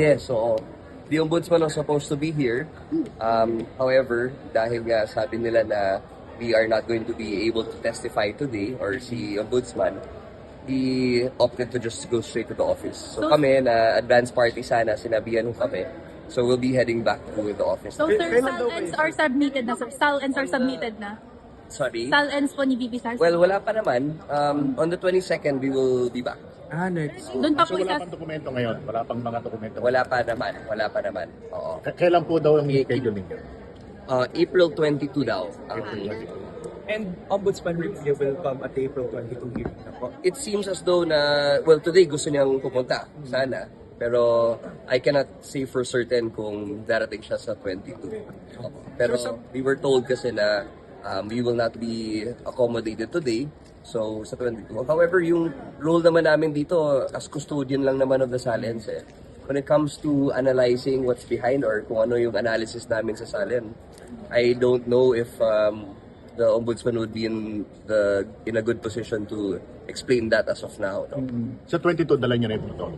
Yes, so the ombudsman was supposed to be here. However, dahil nga sabi nila na we are not going to be able to testify today or si ombudsman, he opted to just go straight to the office. So kami na advance party sana, sinabihan ko kami. So we'll be heading back to the office. So sir, SALNs are submitted na sir. SALNs are submitted na. Sorry? SALNs po ni VP Sara. Well, wala pa naman. On the 22nd, we will be back. Next. Doon pa So po wala isa. pang dokumento ngayon? Wala pang mga dokumento? Wala pa naman. Oo. Kailan po daw ang schedule ninyo? April 22 daw. And Ombudsman review will come at April 22 hearing na po. It seems as though na, well, today gusto niyang pumunta, sana. Pero I cannot say for certain kung darating siya sa 22. Pero we were told kasi na we will not be accommodated today. So, sa 22. However, yung role naman namin dito, as custodian lang naman of the SALNs eh. When it comes to analyzing what's behind or kung ano yung analysis namin sa SALN, I don't know if the ombudsman would be in a good position to explain that as of now. No? Sa 22, dala niyo na yung protocol.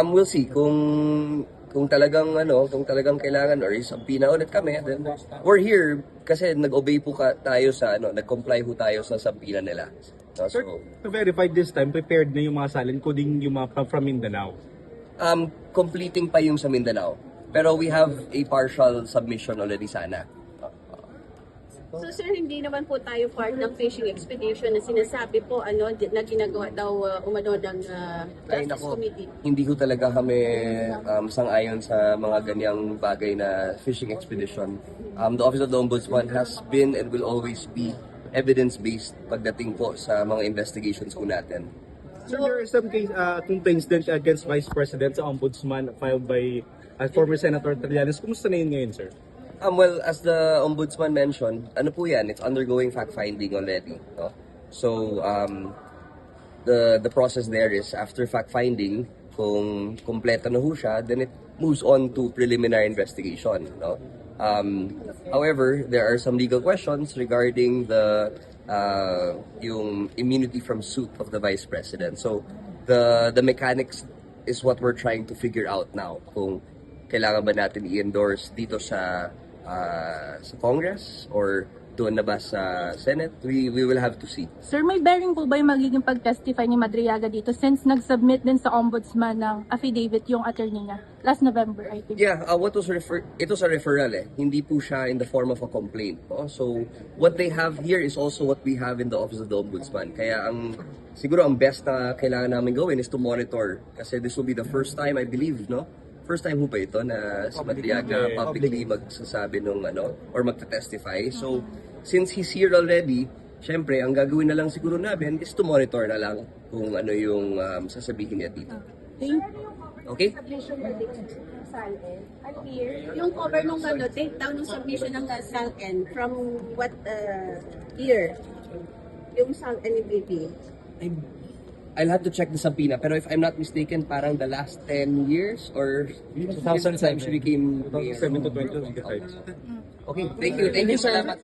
We'll see kung talagang kailangan or isampina ulit kami, then we're here kasi nag-obey po tayo sa nag-comply po tayo sa sampina nila. So, Sir, to verify this time, prepared na yung mga salin, including yung mga from Mindanao. completing pa yung sa Mindanao. Pero we have a partial submission already sana. So sir, hindi naman po tayo part ng fishing expedition na sinasabi po na ginagawa daw umano ng Ay, Justice nako, Committee. hindi ko talaga kami sang-ayon sa mga ganyang bagay na fishing expedition. The Office of the Ombudsman has been and will always be evidence-based pagdating po sa mga investigations po natin. So there are some case, complaints din against Vice President sa Ombudsman filed by former Senator Trillanes. Kumusta na yun ngayon, sir? Well, as the Ombudsman mentioned, ano po yan, it's undergoing fact-finding already. No? So, the process there is after fact-finding, kung kompleto na ho siya, then it moves on to preliminary investigation. No? However, there are some legal questions regarding yung immunity from suit of the Vice President. So, the mechanics is what we're trying to figure out now. Kung kailangan ba natin i-endorse dito sa Congress or doon na ba sa Senate? We will have to see. Sir, may bearing po ba yung magiging pag-testify ni Madriaga dito since nag-submit din sa ombudsman ng affidavit yung attorney niya last November, I think? Yeah, ito sa referral eh. Hindi po siya in the form of a complaint. No? So, what they have here is also what we have in the Office of the Ombudsman. Kaya siguro ang best na kailangan namin gawin is to monitor. Kasi this will be the first time, I believe, no? First time ho ba ito na si Madriaga publicly magsasabi nung or magta-testify. So, since he's here already, syempre, ang gagawin na lang siguro namin is to monitor na lang kung ano yung sasabihin niya dito. Okay? Yung cover nung take down ng submission ng SALN from what year? Yung SALN ni VP. I'll have to check the subpoena, pero if I'm not mistaken, parang the last 10 years or 2007 she became 2007 to 2025. Okay, thank you. Thank you, salamat.